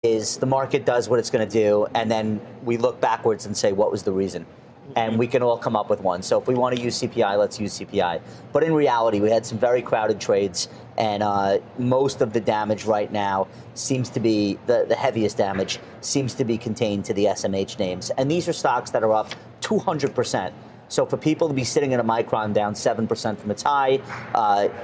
is the market does what it's going to do, and then we look backwards and say, what was the reason? And we can all come up with one. So if we want to use CPI, let's use CPI. But in reality, we had some very crowded trades, and most of the damage right now seems to be, the heaviest damage seems to be contained to the SMH names. And these are stocks that are up 200%. So for people to be sitting in a Micron down 7% from its high,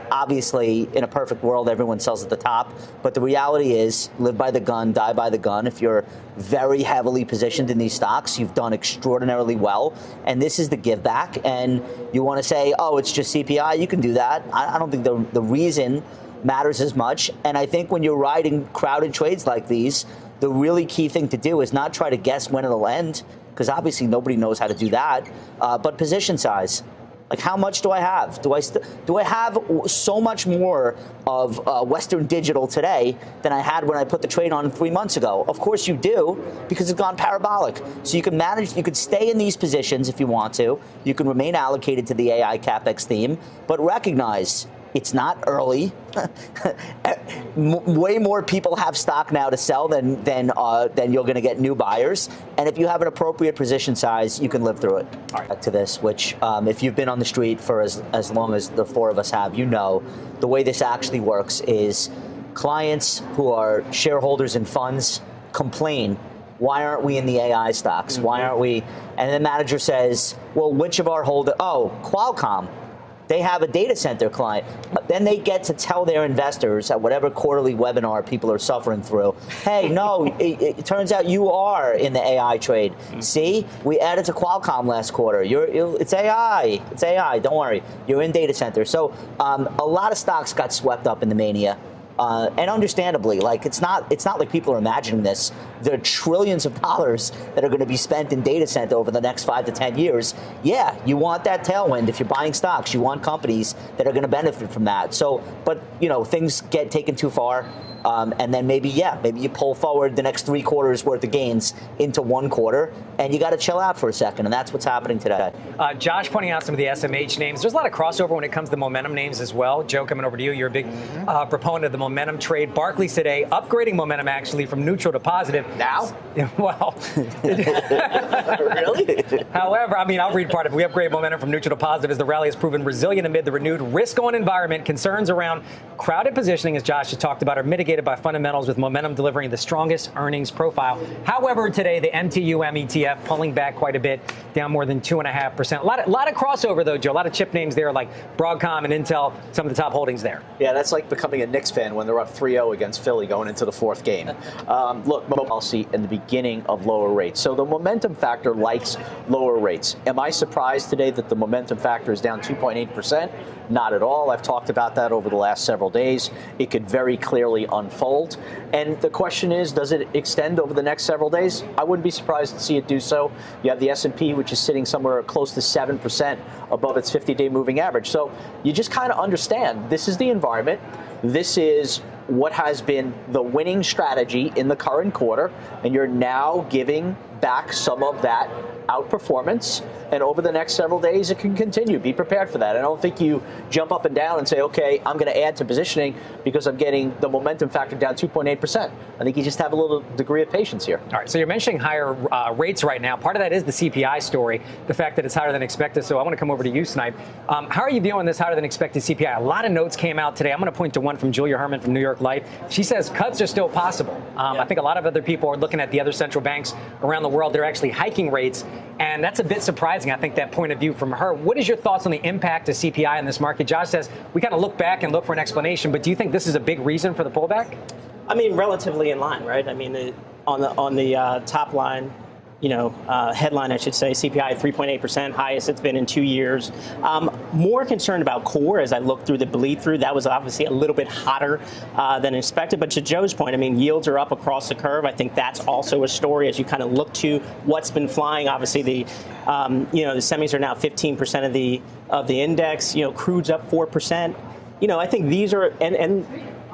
obviously, in a perfect world, everyone sells at the top. But the reality is, live by the gun, die by the gun. If you're very heavily positioned in these stocks, you've done extraordinarily well. And this is the give back. And you want to say, oh, it's just CPI, you can do that. I don't think the reason matters as much. And I think when you're riding crowded trades like these, the really key thing to do is not try to guess when it'll end, because obviously nobody knows how to do that, but position size. Like, how much do I have? Do I have so much more of Western Digital today than I had when I put the trade on 3 months ago? Of course you do, because it's gone parabolic. So you can manage, you could stay in these positions if you want to. You can remain allocated to the AI CapEx theme, but recognize it's not early. Way more people have stock now to sell than you're going to get new buyers. And if you have an appropriate position size, you can live through it. All right. Back to this, which if you've been on the street for as long as the four of us have, you know the way this actually works is clients who are shareholders in funds complain, why aren't we in the AI stocks? Mm-hmm. Why aren't we? And the manager says, well, which of our holders? Oh, Qualcomm. They have a data center client. But then they get to tell their investors at whatever quarterly webinar people are suffering through, hey, no, it turns out you are in the AI trade. Mm-hmm. See, we added to Qualcomm last quarter. It's AI. It's AI. Don't worry. You're in data center. So a lot of stocks got swept up in the mania. And understandably, like it's not like people are imagining this. There are trillions of dollars that are going to be spent in data center over the next 5 to 10 years. Yeah, you want that tailwind. If you're buying stocks, you want companies that are going to benefit from that. So, but you know, things get taken too far. And then maybe you pull forward the next 3 quarters worth of gains into 1 quarter, and you got to chill out for a second, and that's what's happening today. Josh pointing out some of the SMH names. There's a lot of crossover when it comes to momentum names as well. Joe, coming over to you. You're a big proponent of the momentum trade. Barclays today upgrading momentum actually from neutral to positive. Now? Well, really? However, I mean, I'll read part of it. We upgrade momentum from neutral to positive as the rally has proven resilient amid the renewed risk-on environment. Concerns around crowded positioning, as Josh has talked about, are mitigated by fundamentals with momentum delivering the strongest earnings profile. However, today the MTUM ETF pulling back quite a bit, down more than 2.5%. A lot of crossover though, Joe. A lot of chip names there like Broadcom and Intel, some of the top holdings there. Yeah, that's like becoming a Knicks fan when they're up 3-0 against Philly going into the 4th game. Look, policy in the beginning of lower rates. So the momentum factor likes lower rates. Am I surprised today that the momentum factor is down 2.8%? Not at all. I've talked about that over the last several days. It could very clearly unfold. And the question is, does it extend over the next several days? I wouldn't be surprised to see it do so. You have the S&P, which is sitting somewhere close to 7% above its 50-day moving average. So you just kind of understand this is the environment. This is what has been the winning strategy in the current quarter, and you're now giving back some of that outperformance, and over the next several days it can continue. Be prepared for that. I don't think you jump up and down and say, okay, I'm going to add to positioning because I'm getting the momentum factor down 2.8%. I think you just have a little degree of patience here. All right, so you're mentioning higher rates right now. Part of that is the CPI story, the fact that it's higher than expected. So I want to come over to you, Snipe. How are you viewing this higher than expected CPI? A lot of notes came out today. I'm going to point to one from Julia Herman from New York Life. She says cuts are still possible. I think a lot of other people are looking at the other central banks around the world. They're actually hiking rates, and that's a bit surprising, I think, that point of view from her. What is your thoughts on the impact of CPI in this market? Josh says we kind of look back and look for an explanation, but do you think this is a big reason for the pullback? I mean, relatively in line, right? I mean, on the top line, headline, I should say, CPI at 3.8%, highest it's been in 2 years. More concerned about core as I look through the bleed through. That was obviously a little bit hotter than expected. But to Joe's point, I mean, yields are up across the curve. I think that's also a story as you kind of look to what's been flying. Obviously, the semis are now 15% of the index. Crude's up 4%. I think these are and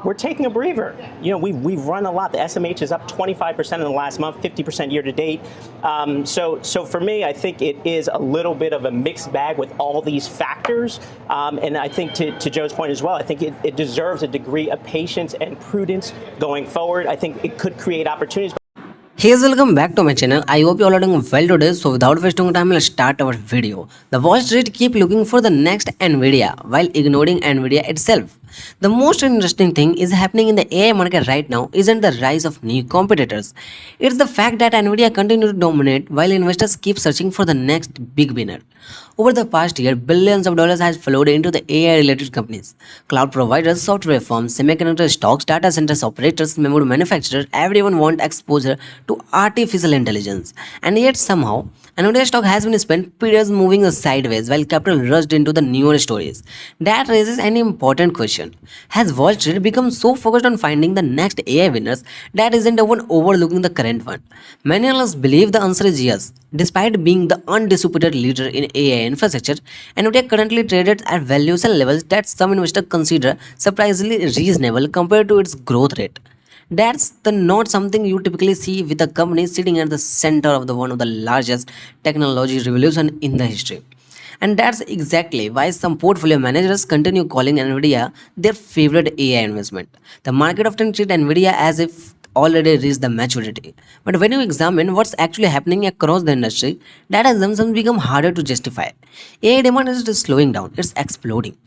we're taking a breather. We've run a lot. The SMH is up 25% in the last month, 50% year to date. So for me, I think it is a little bit of a mixed bag with all these factors. And I think to Joe's point as well, I think it deserves a degree of patience and prudence going forward. I think it could create opportunities. Hey guys, welcome back to my channel. I hope you all are doing well today. So without wasting time, let's start our video. The Wall Street keep looking for the next Nvidia while ignoring Nvidia itself. The most interesting thing is happening in the AI market right now isn't the rise of new competitors. It's the fact that Nvidia continues to dominate while investors keep searching for the next big winner. Over the past year, billions of dollars has flowed into the AI-related companies. Cloud providers, software firms, semiconductor stocks, data centers operators, memory manufacturers, everyone wants exposure to artificial intelligence. And yet somehow, Nvidia stock has been spent periods moving sideways while capital rushed into the newer stories. That raises an important question. Has Wall Street become so focused on finding the next AI winners that isn't even overlooking the current one? Many analysts believe the answer is yes. Despite being the undisputed leader in AI infrastructure, Nvidia currently traded at valuation levels that some investors consider surprisingly reasonable compared to its growth rate. That's not something you typically see with a company sitting at the center of one of the largest technology revolution in the history. And that's exactly why some portfolio managers continue calling Nvidia their favorite AI investment. The market often treats Nvidia as if already reached the maturity. But when you examine what's actually happening across the industry, that assumptions become harder to justify. AI demand is just slowing down, it's exploding.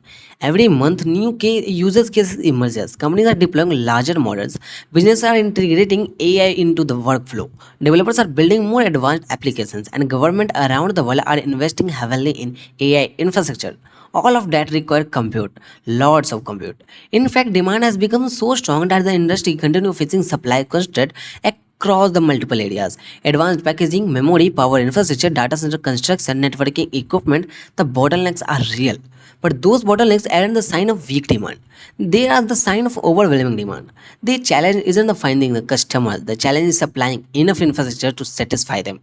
Every month, new users cases emerges. Companies are deploying larger models. Businesses are integrating AI into the workflow. Developers are building more advanced applications, and government around the world are investing heavily in AI infrastructure. All of that require compute, lots of compute. In fact, demand has become so strong that the industry continues facing supply constraint across the multiple areas. Advanced packaging, memory, power infrastructure, data center construction, networking equipment, the bottlenecks are real. But those bottlenecks aren't the sign of weak demand. They are the sign of overwhelming demand. The challenge isn't the finding the customers. The challenge is supplying enough infrastructure to satisfy them.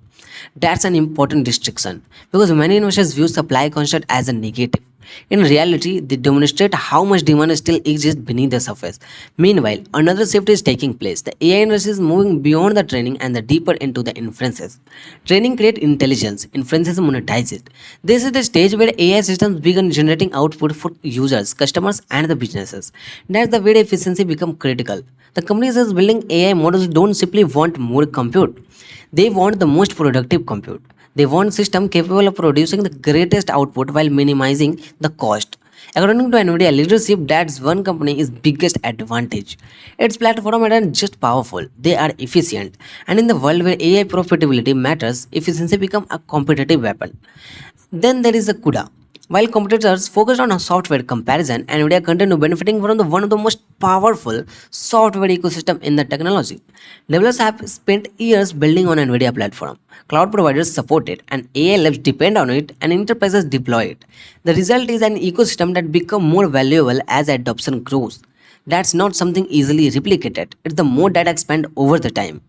That's an important distinction because many investors view supply constraint as a negative. In reality, they demonstrate how much demand still exists beneath the surface. Meanwhile, another shift is taking place. The AI industry is moving beyond the training and the deeper into the inferences. Training creates intelligence, inferences monetize it. This is the stage where AI systems begin generating output for users, customers, and the businesses. That's the way efficiency becomes critical. The companies that are building AI models don't simply want more compute. They want the most productive compute. They want systems capable of producing the greatest output while minimizing the cost. According to Nvidia leadership, that's one company's biggest advantage. Its platform aren't just powerful, they are efficient. And in the world where AI profitability matters, efficiency becomes a competitive weapon. Then there is a CUDA. While competitors focused on a software comparison, Nvidia continues benefiting from one of the most powerful software ecosystem in the technology. Developers have spent years building on Nvidia platform. Cloud providers support it, and AI labs depend on it, and enterprises deploy it. The result is an ecosystem that becomes more valuable as adoption grows. That's not something easily replicated. It's the mode that expands over the time.